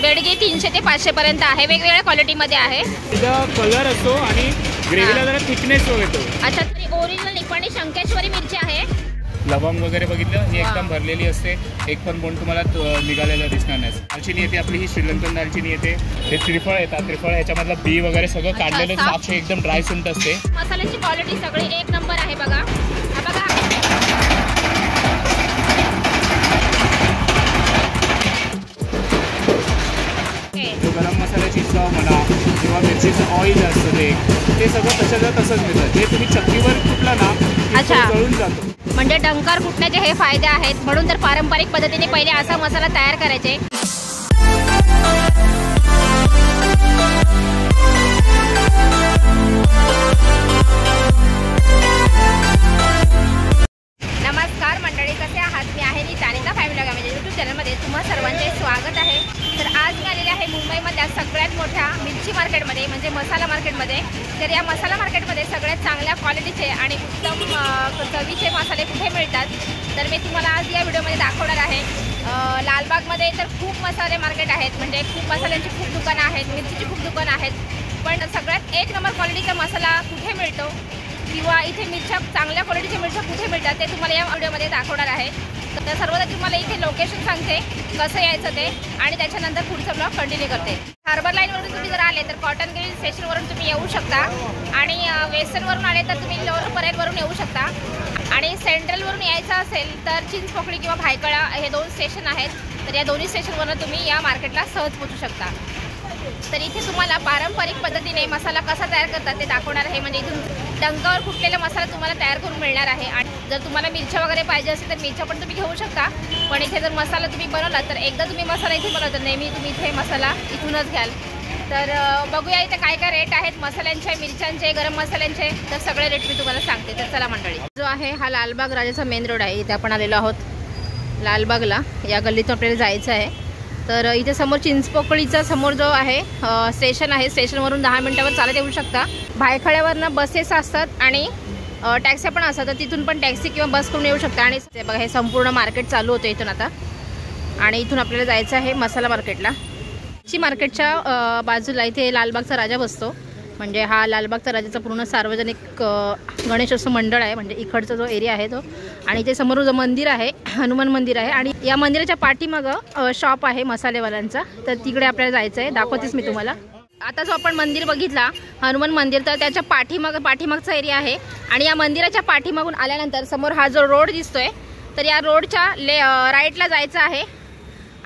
बेडगी 300 ते 500 पर्यंत आहे, वेगवेगळ्या क्वालिटीमध्ये आहे। त्याचा कलर असतो आणि ग्रेव्हीला जरा थिकनेस येतो। अच्छा, तरी ओरिजिनल निपाणी शंकेश्वरी मिरची आहे। लवंग वगैरे बघितलं, ही एकदम भरलेली असते, एक पण बोंड तुम्हाला निघालेला दिसणार नाही। दालचिनी येते आपली, ही श्रीलंकन दालचिनी येते। हे त्रिफळ येतात, त्रिफळ ह्याच्यामधलं बी वगैरे सगळं काढलेलं साफ एकदम ड्राय सुंठ असते। मसाल्याची क्वालिटी सगळी एक नंबर आहे बघा। हा बघा, गरम मसाल्याची चव म्हणा किंवा मिरचीचं ऑइल असतं ते सगळं तशाचं तसंच मिळतं। जे तुम्ही चक्कीवर कुठला ना जळून जातो, म्हणजे डंकार कुटण्याचे हे फायदे आहेत। म्हणून तर पारंपरिक पद्धतीने पहिले असा मसाला तयार करायचे। नमस्कार मंडळी, कसे आहात? मी आहे नी चानिता फॅमिली ब्लॉग म्हणजे यूट्यूब चॅनलमध्ये तुम्हा सर्वांचे स्वागत आहे। तर आज मी आलेले आहे मुंबईमधल्या सगळ्यात मोठ्या मिरची मार्केटमध्ये, म्हणजे मसाला मार्केटमध्ये। तर या मसाला मार्केटमध्ये सगळ्यात चांगल्या क्वालिटीचे आणि उत्तम चवीचे मसाले कुठे मिळतात, तर मी तुम्हाला आज या व्हिडिओमध्ये दाखवणार आहे। लालबागमध्ये तर खूप मसाले मार्केट आहेत, म्हणजे खूप मसाल्यांची खूप दुकानं आहेत, मिरचीची खूप दुकानं आहेत, पण सगळ्यात एक नंबर क्वालिटीचा मसाला कुठे मिळतो किंवा इथे मिरच्या चांगल्या क्वालिटीच्या मिरच्या कुठे मिळतात ते तुम्हाला या व्हिडिओमध्ये दाखवणार आहे। तर सर्वदा तुम्हाला इथे लोकेशन सांगते, कसं यायचं ते, आणि त्याच्यानंतर पुढचा ब्लॉग कंटिन्यू करते। हार्बर लाईनवरून तुम्ही जर आले तर कॉटन गिरी स्टेशनवरून तुम्ही येऊ शकता, आणि वेस्टर्नवरून आले तर तुम्ही लोअर परेलवरून येऊ शकता, आणि सेंट्रलवरून यायचं असेल तर चिंचपोकळी किंवा भायखळा हे 2 स्टेशन आहेत। तर या दोन्ही स्टेशनवरून तुम्ही या मार्केटला सहज पोहोचू शकता। तर इथे तुम्हाला पारंपरिक पद्धतीने मसाला कसा तयार करतात ते दाखवणार आहे। म्हणजे इथून डंकावर कुटलेला मसाला तुम्हाला तयार करून मिळणार आहे, आणि जर तुम्हाला मिरच्या वगैरे पाहिजे असेल तर मिरच्या पण तुम्ही घेऊ शकता। पण इथे जर मसाला तुम्ही बनवला तर एकदा तुम्ही मसाला इथे बनवता, नेहमी तुम्ही इथे मसाला इथूनच घ्याल। तर बघूया इथे काय काय रेट आहेत मसाल्यांचे, मिरच्यांचे, गरम मसाल्यांचे, तर सगळे रेट मी तुम्हाला सांगते। तर चला मंडळी, जो आहे हा लालबाग राजाचा मेन रोड आहे, इथे आपण आलेलो आहोत लालबागला। या गल्लीतून आपल्याला जायचं आहे। तर इथे समोर चिंचपोकळीचा समोर जो आहे स्टेशन आहे, स्टेशनवरून 10 मिनिटावर चालत येऊ शकता। भायखळ्यावरनं बसेस असतात आणि टॅक्सी पण असतात, तर तिथून पण टॅक्सी किंवा बस करून येऊ शकता। आणि ते बघा, हे संपूर्ण मार्केट चालू होतं इथून आता, आणि इथून आपल्याला जायचं आहे मसाला मार्केटला। ची मार्केटच्या बाजूला इथे लालबागचा राजा बसतो, म्हणजे हा लालबागचा राजाचा पूर्ण सार्वजनिक गणेशोत्सव मंडळ आहे, म्हणजे इकडचा जो एरिया आहे तो। आणि इथे समोर जो मंदिर आहे, हनुमान मंदिर आहे, आणि या मंदिराच्या पाठीमागं शॉप आहे मसालेवाल्यांचा, तर तिकडे आपल्याला जायचं आहे, दाखवतेच मी तुम्हाला। आता जो आपण मंदिर बघितला हनुमान मंदिर, तर त्याच्या पाठीमागचा एरिया आहे। आणि या मंदिराच्या पाठीमागून आल्यानंतर समोर हा जो रोड दिसतोय, तर या रोडच्या राईटला जायचं आहे।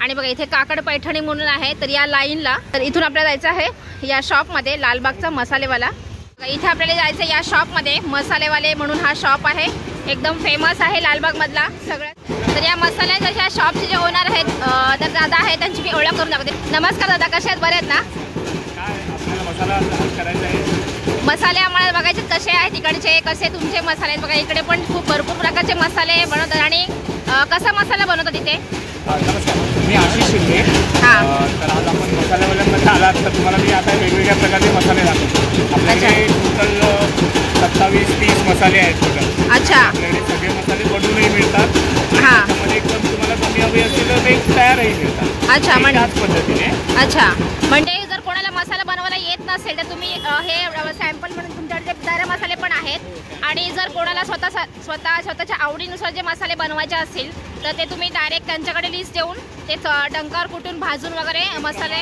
आणि बघा इथे काकड पैठणी म्हणून आहे, तर या लाईनला, तर इथून आपल्याला जायचं आहे या शॉपमध्ये, लालबागचा मसालेवाला। इथे आपल्याला जायचं आहे या शॉपमध्ये, मसालेवाले म्हणून हा शॉप आहे, एकदम फेमस आहे लालबागमधला सगळ्यात। तर या मसाल्याच्या ज्या शॉपचे जे ओनर आहेत, तर दादा आहे, त्यांची मी ओळख करून दाखवते। नमस्कार दादा, कसे आहेत? बरे आहेत ना? मसाले आम्हाला बघायचे कसे आहेत तिकडचे, कसे तुमचे मसाले आहेत? बघा इकडे पण खूप भरपूर प्रकारचे मसाले बनवतात। आणि कसा मसाला बनवतात इथे? नमस्कार, मी आशिष शिंदे। तर आज आपण मसालेवाल्यांमध्ये आलात तर तुम्हाला मी आता वेगवेगळ्या प्रकारचे मसाले दाखवतो। आपल्याकडे टोटल 27-30 मसाले आहेत टोटल। अच्छा, आपल्याकडे सगळे मसाले बनवूनही मिळतात, त्यामध्ये एकदम तुम्हाला कमी हवी असेल तर ते तयारही मिळतात। अच्छा, म्हणजे त्याच पद्धतीने। अच्छा, म्हणजे जर कोणाला मसाला बनवायला येत नसेल तर तुम्ही हे सॅम्पल म्हणून तुमच्याकडे तयार मसाले पण आहेत। आणि जर कोणाला स्वतःच्या आवडीनुसार जे मसाले बनवायचे असतील तर ते तुम्ही डायरेक्ट त्यांच्याकडे लिस्ट देऊन ते डंकावर कुटून भाजून वगैरे मसाले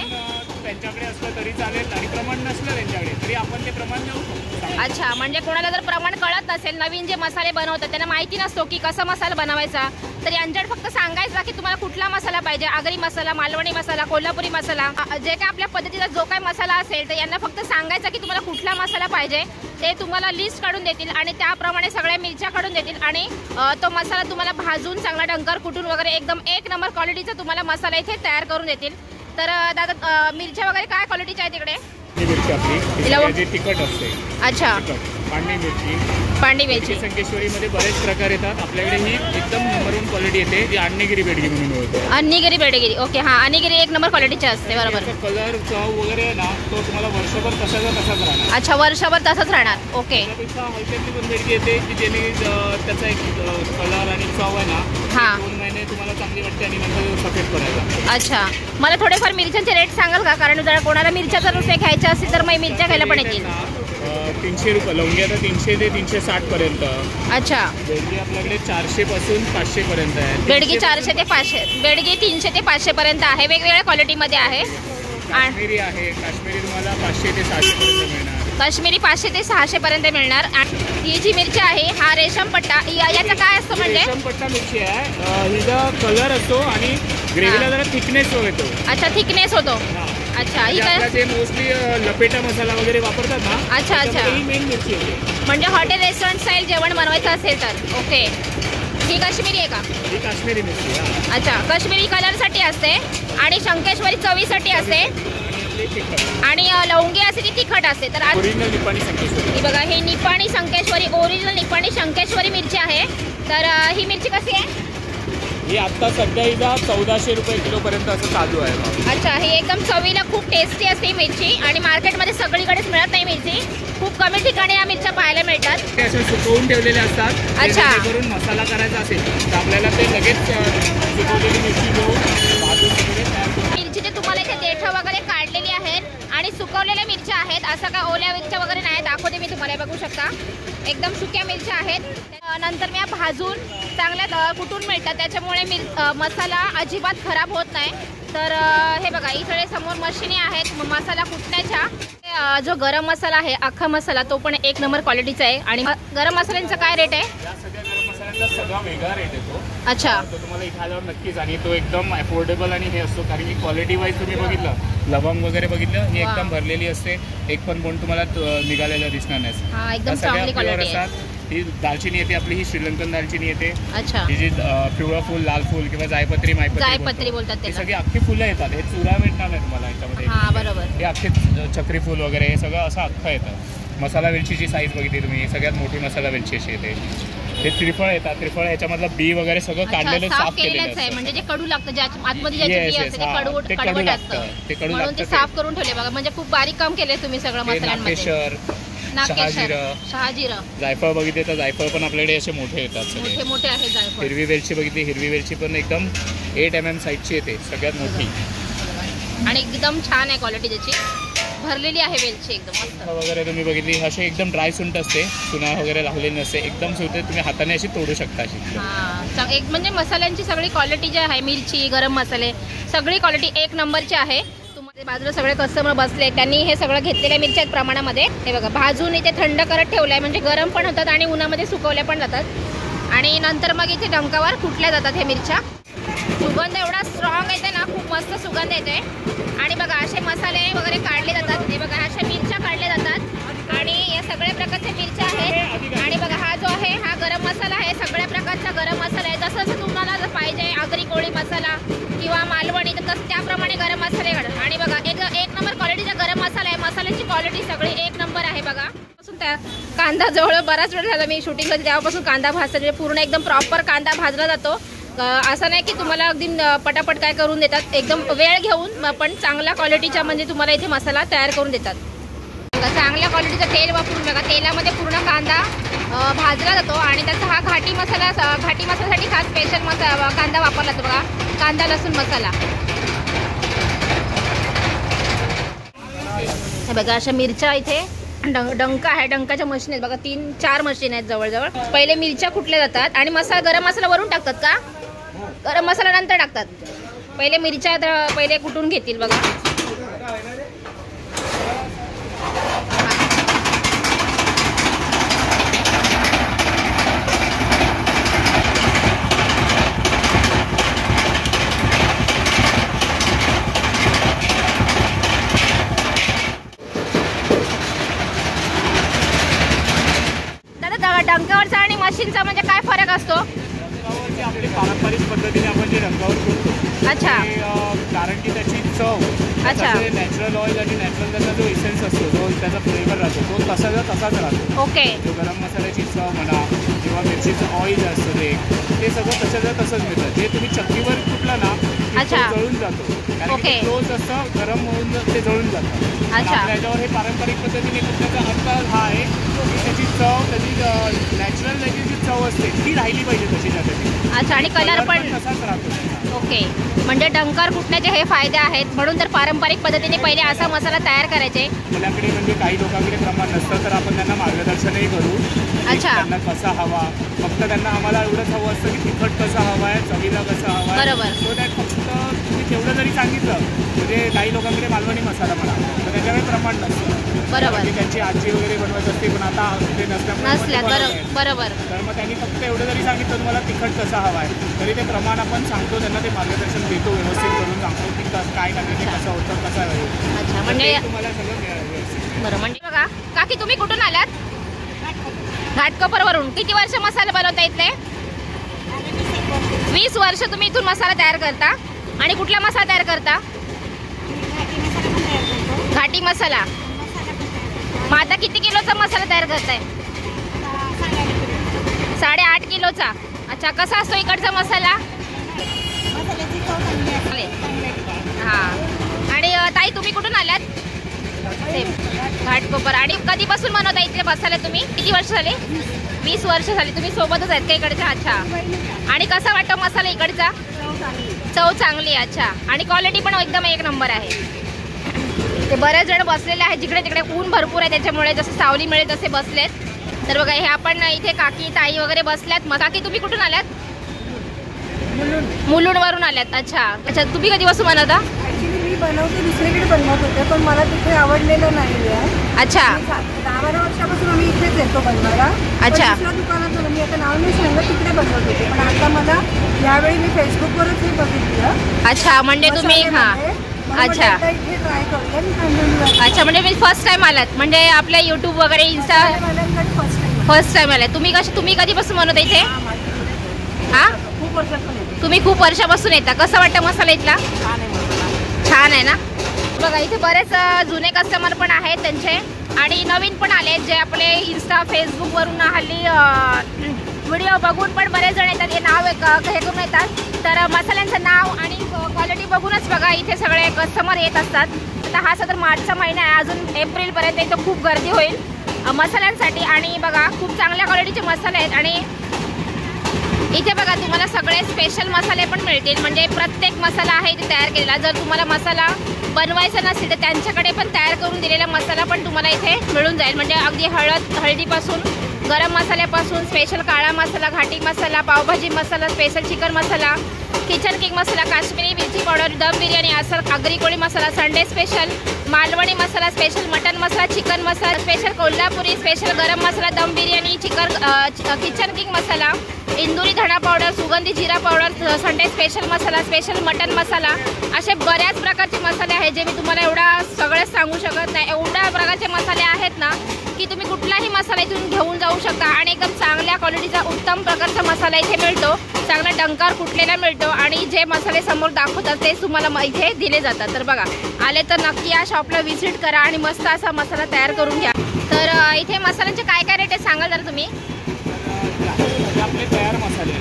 त्यांच्याकडे असलं तरी चालेल, आणि प्रमाण नसलं त्यांच्याकडे तरी आपण ते प्रमाण देऊ शकतो। अच्छा, म्हणजे कोणाला जर प्रमाण कळत नसेल, नवीन जे मसाले बनवतात त्यांना माहिती नसतो की कसा मसाला बनवायचा, तर यांच्याकडे फक्त सांगायचं की तुम्हाला कुठला मसाला पाहिजे, आगरी मसाला, मालवणी मसाला, कोल्हापुरी मसाला, जे काय आपल्या पद्धतीचा जो काय मसाला असेल, तर यांना फक्त सांगायचं की तुम्हाला कुठला मसाला पाहिजे, ते तुम्हाला लिस्ट काढून देतील आणि त्याप्रमाणे सगळ्या मिरच्या काढून देतील, आणि तो मसाला तुम्हाला भाजून चांगला डंकर कुटून वगैरे एकदम एक नंबर क्वालिटीचा तुम्हाला मसाला इथे तयार करून देतील। तर दादा मिरच्या वगैरे काय क्वालिटीच्या आहे तिकडे? मिरची आपली तिखट असते। अच्छा, पांढरी मिरची, पांडी वेलची संकेश्वरीमध्ये बरेच प्रकार येतात. आपल्याकडे ही एकदम नंबर 1 क्वालिटी येते जी अन्नीगिरी बेडगी म्हणून ओळखतो. अन्नीगिरी बेडगिरी. ओके हां, अन्नीगिरी एक नंबर क्वालिटीची असते. बरोबर. कलर चव वगैरे आहे ना तो तुम्हाला वर्षभर तसाच राहणार. अच्छा, वर्षभर तसंच राहणार. ओके. त्यापेक्षा हलक्यातली पण बेडगी येते की ज्याने त्याचा एक कलर आणि चव आहे ना 2 महिने तुम्हाला चांगली वाटते आणि नंतर सफेद पडायला. अच्छा, मला थोडेफार मिरच्यांचे रेट सांगाल का? कारण जर कोणाला मिरच्या जर नुसते घ्यायच्या असतील तर मग मिरच्या घ्यायला पण येतील. 300 रुपये लवंगी आता 300 ते 360 पर्यंत. अच्छा. बेडगी आपल्याकडे 400 पासून 500 पर्यंत आहे. बेडगी 400 ते 500, बेडगी 300 ते 500 पर्यंत आहे. वेगवेगळ्या क्वालिटीमध्ये आहे. काश्मीरी आहे. काश्मीरी तुम्हाला 500 ते 600 पर्यंत मिळणार. काश्मीरी 500 ते 600 पर्यंत मिळणार. आणि ही जी मिरची आहे हा रेशम पट्टा, याचा काय असतं म्हणजे? रेशम पट्टा मिरची आहे. हिचा कलर असतो आणि ग्रेव्हीला जरा थिकनेस येतो. अच्छा, थिकनेस होतो. अच्छा, ही काय? ते मोस्टली लपेटा मसाला वगैरे वापरतात ना. अच्छा अच्छा, ही मेन मिरची आहे. म्हणजे हॉटेल रेस्टॉरंट स्टाईल जेवण बनवायचं असेल तर. ओके. ही काश्मीरी आहे का? ही काश्मीरी मिरची आहे. अच्छा, काश्मीरी कलरसाठी असते आणि शंकेश्वरी चवीसाठी असते आणि लवंगी असते ती तिखट असते. तर ओरिजिनल निपाणी संकेश्वरी. ही बघा, ही निपाणी संकेश्वरी, ओरिजिनल निपाणी संकेश्वरी मिरची आहे. तर ही मिरची कशी आहे? ही आता सध्या हिचा 1400 रुपये किलो पर्यंत असं चालू आहे. अच्छा, ही एकदम चवीला खूप टेस्टी असते मिरची आणि मार्केटमध्ये सगळीकडेच मिळत नाही मिरची. खूप कमी ठिकाणी या मिरच्या पाहायला मिळतात. ते असे सुकवून ठेवलेले असतात. अच्छा. करून मसाला करायचा असेल तर आपल्याला ते लगेच सुकवलेली मिरची घेऊन भाजून वगैरे तयार करून. मिरचीचे तुम्हाला इथे देठं वगैरे काढलेली आहेत आणि सुकवलेल्या मिरच्या आहेत. असं का ओल्या मिरच्या वगैरे नाही. दाखवते मी तुम्हाला, बघू शकता एकदम सुक्या मिरच्या आहेत. नंतर मी भाजून चांगल्या कुटून मिळतात, त्याच्यामुळे मसाला अजिबात खराब होत नाही. तर हे बघा, इकडे समोर मशिनी आहेत मसाला कुटण्याच्या. जो गरम मसाला आहे अख्खा मसाला तो पण एक नंबर क्वालिटीचा आहे. आणि गरम मसाल्यांचा काय रेट आहे? सगळा वेगळा रेट येतो. अच्छा. तो तुम्हाला इथे आल्यावर नक्कीच, आणि तो एकदम अफोर्डेबल आणि हे असतो. कारण की क्वालिटी वाईज तुम्ही बघितलं, लवंग वगैरे बघितलं, ही एकदम भरलेली असते. एक पण बोंड तुम्हाला निघालेला दिसणार नाही. एकदम चांगली क्वालिटी आहे. ही दालचिनी येते आपली, ही श्रीलंकन दालचिनी येते. अच्छा. ही जी पिवळं फूल, लाल फूल किंवा जायपत्री मायपत्री बोलतात ते सगळी अख्खी फुलं येतात. हे चुरा भेटणार नाही तुम्हाला याच्यामध्ये. बरोबर. हे अख्खे चक्री फूल वगैरे हे सगळं असं अख्खं येतं. मसाला वेलचीची साईज बघितली तुम्ही, सगळ्यात मोठी मसाला वेलची अशी येते. ते त्रिफळ येतात. त्रिफळ ह्याच्यामधलं बी वगैरे सगळं काढलेलं साफ केलेलं आहे. म्हणजे जे कडू लागतं, ज्याच्या आतमध्ये ज्याची बी असते ते कडवट असतं. ते कडू लागतं, ते साफ करून ठेवले बघा. म्हणजे खूप बारीक काम केलंय तुम्ही सगळं मसाल्यांमध्ये. शहाजिरं, जायफळ बघितले तर जायफळ पण आपल्याकडे असे मोठे येतात. मोठे आहे जायफळ. हिरवी वेलची बघितली, हिरवी वेलची पण एकदम 8 mm साईजची येते, सगळ्यात मोठी आणि एकदम छान आहे क्वालिटी त्याची. भरलेली आहे वेलची एकदम मस्त. वगैरे तुम्ही बघितली, असे एकदम ड्राय सुंट असते, चुना वगैरे लागलेली नसते, एकदम सुटे. तुम्ही हाताने अशी तोडू शकता अशी. एक म्हणजे मसाल्यांची सगळी क्वालिटी जी आहे, मिरची, गरम मसाले, सगळी क्वालिटी एक नंबरची आहे. बाजूला सगळे कस्टमर बसले, त्यांनी हे सगळं घेतलेल्या मिरच्या प्रमाणामध्ये. हे बघा, भाजून इथे थंड करत ठेवलंय, म्हणजे गरम पण होतात आणि उन्हामध्ये सुकवल्या पण जातात. आणि नंतर मग इथे डंकावर कुटल्या जातात हे मिरच्या. सुगंध एवढा स्ट्रॉंग येते ना, खूप मस्त सुगंध येते. आणि बघा, असे मसाले वगैरे काढले जातात. हे बघा, अशा मिरच्या काढल्या जातात आणि या सगळ्या प्रकारच्या मिरच्या आहेत. आणि बघा, हा जो आहे हा गरम मसाला आहे. सगळ्या प्रकारचा गरम मसाला आहे. जसं जसं तुम्हाला जर पाहिजे, आगरी कोळी मसाला किंवा मालवणी, तर तसं त्याप्रमाणे गरम मसाले काढतात. आणि बघा, एक नंबर क्वालिटीचा गरम मसाला आहे. मसाल्याची क्वालिटी सगळी एक नंबर आहे. बघा, त्या कांदा जवळ बराच वेळ झाला मी शूटिंग करते तेव्हापासून कांदा भाजतात. म्हणजे पूर्ण एकदम प्रॉपर कांदा भाजला जातो. असं नाही की तुम्हाला अगदी पटापट काय करून देतात, एकदम वेळ घेऊन पण चांगल्या क्वालिटीचा म्हणजे तुम्हाला इथे मसाला तयार करून देतात. चांगल्या क्वालिटीचं तेल वापरून बघा, तेलामध्ये पूर्ण कांदा भाजला जातो आणि त्याचा हा घाटी मसाल्यासाठी खास स्पेशल कांदा वापरला जातो. बघा, कांदा लसूण मसाला. हे बघा, अशा मिरच्या इथे डंका आहे, डंकाच्या मशीन आहेत बघा, 3-4 मशीन आहेत जवळजवळ. पहिले मिरच्या कुटल्या जातात आणि गरम मसाला वरून टाकतात का? गरम मसाला नंतर टाकतात. पहिले मिरच्या पहिले कुटून घेतील बघा. डंकावरचा आणि मशीनचा म्हणजे काय फरक असतो? आपली पारंपरिक पद्धतीने आपण जे रंगावर करतो. अच्छा. कारण की त्याची चव अच्छा. नॅचरल ऑइल आणि नॅचरल त्याचा जो इसेन्स असतो, जो त्याचा फ्लेवर राहतो, तो तसाच राहतो. ओके. जो गरम मसाल्याची चव म्हणा किंवा मिरचीचं ऑइल असतं ते सगळं तसंच मिळतं. जे तुम्ही चक्कीवर कुठलं ना अच्छा. जळून जातो, कारण ओके. रोज असं गरम होऊन ते जळून जातं. अच्छा. त्याच्यावर हे पारंपरिक पद्धतीने कुठल्याचा अर्थ हा आहे की त्याची चव, त्याची नॅचरल त्याची जी चव असते ती राहिली पाहिजे तशी त्याची. अच्छा. आणि कलर पण तसाच राहतो. ओके. म्हणजे डंकार फुटण्याचे हे फायदे आहेत, म्हणून तर पारंपरिक पद्धतीने पहिले असा मसाला तयार करायचे. आपल्याकडे म्हणजे काही लोकांकडे प्रमाण नसतं, तर आपण त्यांना मार्गदर्शनही करू. अच्छा. त्यांना कसा हवा, फक्त त्यांना आम्हाला एवढंच हवं असतं की तिखट कसा हवा आहे, चवीला कसा हवा आहे. बरोबर. सो दॅट फक्त तुम्ही तेवढं जरी सांगितलं, म्हणजे काही लोकांकडे मालवणी मसाला म्हणा, तर त्याच्याकडे प्रमाण नसतं. बरोबर. म्हणजे त्यांची आजी वगैरे बनवत असते, पण आता ते नसल्यात. बरोबर. तर मग त्यांनी फक्त एवढं जरी सांगितलं तुम्हाला तिखट कसा हवा आहे, तरी ते प्रमाण आपण सांगतो, त्यांना ते मार्गदर्शन देतो, व्यवस्थित करून सांगतो की काय करायचं, कसं होतं, कसं आहे. अच्छा. म्हणजे तुम्हाला सगळं व्यवस्थित. बरं. म्हणजे बघा काकी, तुम्ही कुठून आलात? घाटकोपरवरून. किती वर्ष मसाला बनवता इथले? 20 वर्ष तुम्ही इथून मसाला तयार करता. आणि कुठला मसाला तयार करता? घाटी मसाला. मग आता किती किलोचा मसाला तयार करताय? 8.5 किलोचा. अच्छा. कसा असतो इकडचा मसाला? हां. आणि ताई, तुम्ही कुठून आलात? घाटकोपर. आणि कधीपासून बनवता इथले मसाले तुम्ही? किती वर्ष झाले? 20 वर्ष झाली. तुम्ही सोबतच आहेत का इकडच्या? अच्छा. आणि कसा वाटतो मसाला इकडचा? चव चांगली. अच्छा. आणि क्वालिटी पण एकदम एक नंबर आहे. ते बरेच जण बसलेले आहेत, जिकडे तिकडे ऊन भरपूर आहे, त्याच्यामुळे जसं सावली मिळेल तसे बसलेत. तर बघा, हे आपण इथे काकी ताई वगैरे बसल्यात. मग काकी, तुम्ही कुठून आल्यात? मुलुंडवरून आल्यात. अच्छा. तुम्ही कधीपासून बनवता? मी बनवते, दुसरीकडे बनवत होते, पण मला तिथे आवडलेलं नाही आहे. अच्छा. 10-12 वर्षापासून आम्ही इथेच येतो बनवायला. अच्छा. दुसऱ्या दुकानात मी आता नाव नाही सांगत, तिकडे बनवत होते, पण आता मला यावेळी मी फेसबुकवरच हे बघितलं. अच्छा. म्हणजे तुम्ही अच्छा. इथे ट्राय करूया. अच्छा. म्हणजे मी फर्स्ट टाइम आलात, म्हणजे आपल्या यूट्यूब वगैरे इंस्टा फर्स्ट टाइम आलात. तुम्ही कधीपासून बनवता इथे? हां. खूप वर्षापासून येते. तुम्ही खूप वर्षापासून येता. कसं वाटतं मसाला इथला? छान आहे ना. बघा, इथे बरेच जुने कस्टमर पण आहेत त्यांचे, आणि नवीन पण आले जे आपले इंस्टा फेसबुकवरून हल्ली व्हिडिओ बघून पण बरेच जण येतात. हे नाव हे करून येतात. तर मसाल्यांचं नाव आणि क्वालिटी बघूनच बघा इथे सगळे कस्टमर येत असतात. आता हा सदर मार्चचा महिना आहे, अजून एप्रिलपर्यंत इथं खूप गर्दी होईल मसाल्यांसाठी. आणि बघा, खूप चांगल्या क्वालिटीचे मसाले आहेत. आणि इथे बघा तुम्हाला सगळे स्पेशल मसाले पण मिळतील. म्हणजे प्रत्येक मसाला आहे इथे तयार केलेला. जर तुम्हाला मसाला बनवायचा नसेल तर त्यांच्याकडे पण तयार करून दिलेला मसाला पण तुम्हाला इथे मिळून जाईल. म्हणजे अगदी हळदीपासून, गरम मसाल्यापासून, स्पेशल काळा मसाला, घाटी मसाला, पावभाजी मसाला, स्पेशल चिकन मसाला, किचन किंग मसाला, काश्मीरी मिरची पावडर, दम बिर्याणी, असं आगरी कोळी मसाला, संडे स्पेशल, मालवणी मसाला, स्पेशल मटन मसाला, चिकन मसाला, स्पेशल कोल्हापुरी, स्पेशल गरम मसाला, दम बिर्याणी, किचन किंग मसाला, इंदुरी धणा पावडर, सुगंधी जिरा पावडर, संडे स्पेशल मसाला, स्पेशल मटन मसाला, असे बऱ्याच प्रकारचे मसाले आहेत जे मी तुम्हाला एवढा सगळंच सांगू शकत नाही. एवढ्या प्रकारचे मसाले आहेत ना की तुम्ही कुठलाही मसाला इथून घेऊन जाऊ शकता. आणि एकदम चांगल्या क्वालिटीचा उत्तम प्रकारचा मसाला इथे मिळतो. चांगला डंकार कुठलेला मिळतो. आणि जे मसाले समोर दाखवतात तेच तुम्हाला इथे दिले जातात. तर बघा, आले तर नक्की या शॉपला व्हिजिट करा आणि मस्त असा मसाला तयार करून घ्या. तर इथे मसाल्यांचे काय काय रेट आहे सांगाल जर तुम्ही? आपले तयार मसाले.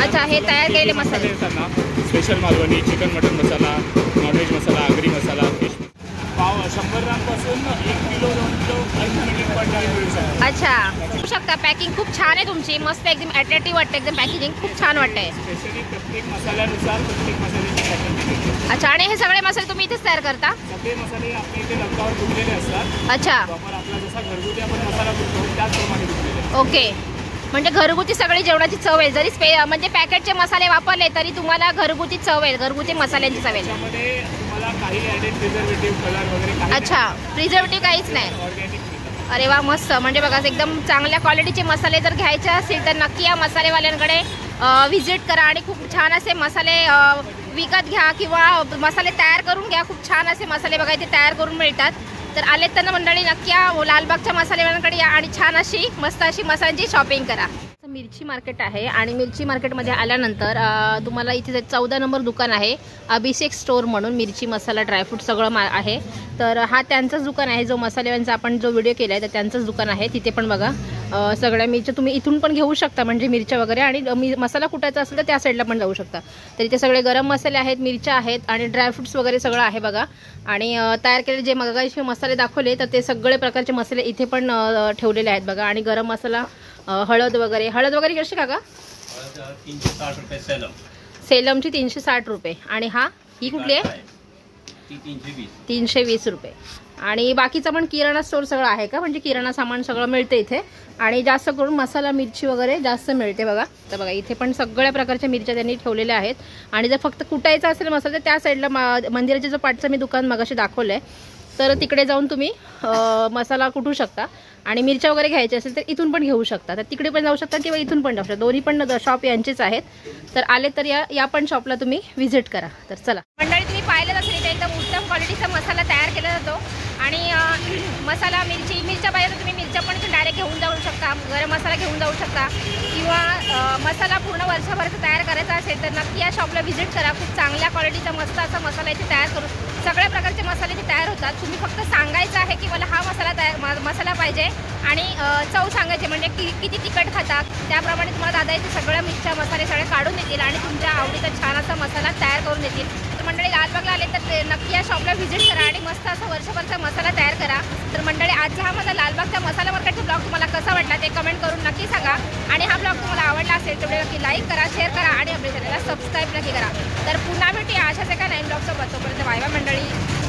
अच्छा. हे तयार केलेले मसाले येतात ना, स्पेशल मालवणी, चिकन मटन मसाला, नॉनव्हेज मसाला, आगरी मसाला, फिश पाव 100 ग्रामपासून 1 किलो 2 किलो मिळू शकतो. अच्छा. बघू शकता, पॅकिंग खूप छान आहे तुमची. मस्त, एकदम अट्रॅक्टिव्ह वाटते. एकदम पॅकेजिंग खूप छान वाटतंय. स्पेशली प्रत्येक मसाल्यानुसार प्रत्येक मसाल्याची पॅकिंग. अच्छा. आणि हे सगळे मसाले तुम्ही इथेच तयार करता? सगळे मसाले आपल्या इथे डंकावर कुटलेले असतात. अच्छा. आपला जसा घरगुती आपण मसाला कुटतो त्याचप्रमाणे कुटलेले. ओके. म्हणजे घरगुती सगळी जेवणाची चव आहे. जरी म्हणजे पॅकेटचे मसाले वापरले तरी तुम्हाला घरगुती चव आहे, घरगुती मसाल्यांची चव आहे. त्यामध्ये तुम्हाला काही ॲडेड प्रिझर्वेटिव्ह, कलर वगैरे काही. अच्छा. प्रिझर्वेटिव्ह काहीच नाही. ऑर्गॅनिक. अरे वा, मस्त. म्हणजे बघा, एकदम चांगल्या क्वालिटीचे मसाले जर घ्यायचे असतील तर नक्की या मसालेवाल्यांकडे व्हिजिट करा आणि खूप छान असे मसाले विकत घ्या किंवा मसाले तयार करून घ्या. खूप छान असे मसाले बघा इथे तयार करून मिळतात. तर आले तर मंडळी नक्की या लालबागच्या मसालेवाल्यांकडे या आणि छान अशी मस्त अशी मसाल्यांची शॉपिंग करा. मिरची मार्केट आहे आणि मिरची मार्केटमध्ये आल्यानंतर तुम्हाला इथे 14 नंबर दुकान आहे अभिषेक स्टोअर म्हणून. मिरची मसाला ड्रायफ्रूट सगळं आहे. तर हा त्यांचंच दुकान आहे, जो मसालेवाल्यांचा आपण जो व्हिडिओ केला आहे तर त्यांचंच दुकान आहे. तिथे पण बघा सगळ्या मिरच्या तुम्ही इथून पण घेऊ शकता, म्हणजे मिरच्या वगैरे, आणि मसाला कुटायचा असेल तर त्या साईडला पण जाऊ शकता. तर इथे सगळे गरम मसाले आहेत, मिरच्या आहेत आणि ड्रायफ्रूट्स वगैरे सगळं आहे बघा. आणि तयार केलेले जे मगाशी मसाले दाखवले तर ते सगळे प्रकारचे मसाले इथे पण ठेवलेले आहेत बघा. आणि गरम मसाला, हळद वगैरे कशी का 360 रुपये सेलम. सेलमची 360 रुपये. आणि ही कुठली आहे? 320 रुपये. आणि बाकीचं पण किराणा स्टोअर सगळं आहे का, म्हणजे किराणा सामान सगळं मिळते इथे. आणि जास्त करून मसाला मिरची वगैरे जास्त मिळते बघा. तर बघा इथे पण सगळ्या प्रकारच्या मिरच्या त्यांनी ठेवलेल्या आहेत. आणि जर फक्त कुटायचा असेल मसाला तर त्या साईडला मंदिराच्या जो पाठचं मी दुकान मगाशी दाखवलं आहे तर तिकडे जाऊन तुम्ही मसाला कुटू शकता. आणि मिरच्या वगैरे घ्यायची असेल तर इथून पण घेऊ शकता. तर तिकडे पण जाऊ शकता किंवा इथून पण जाऊ शकता. दोन्ही पण शॉप यांचेच आहेत. तर आले तर या पण शॉपला तुम्ही व्हिजिट करा. तर चला मंडळी, तुम्ही पाहिलं असेल इथे एकदम उत्तम क्वालिटीचा मसाला तयार केला जातो. आणि मसाला मिरच्या पाहिजे तर तुम्ही मिरच्या पण इथून डायरेक्ट घेऊन जाऊ शकता, गरम मसाला घेऊन जाऊ शकता. किंवा मसाला पूर्ण वर्षभराचा तयार करायचा असेल तर नक्की या शॉपला व्हिजिट करा. खूप चांगल्या क्वालिटीचा मस्त असा मसाला इथे तयार करून सगळ्या प्रकारचे मसाले इथे तयार होतात. तुम्ही फक्त सांगायचं आहे की मला हा मसाला पाहिजे आणि चव सांगायचे, म्हणजे किती तिखट खातात त्याप्रमाणे तुम्हाला दादा इथे सगळ्या मिरच्या मसाले सगळे काढून देतील आणि तुमच्या आवडीचा छान असा मसाला तयार करून देतील. तर मंडळी लालबागला आले तर नक्की या शॉपला व्हिजिट करा आणि मस्त असा वर्षभरचा मसाला तयार करा. तर मंडळी आजचा हा माझा लालबागचा मसाला मार्केटचा ब्लॉग तुम्हाला कसा वाटला ते कमेंट करून नक्की सांगा. आणि हा ब्लॉग तुम्हाला आवडला असेल तर नक्की लाईक करा, शेअर करा आणि आपल्या चॅनलला सबस्क्राईब नक्की करा. तर पुन्हा भेटूया अशाच एका नवीन ब्लॉगसोबत. तोपर्यंत बाय बाय मंडळी.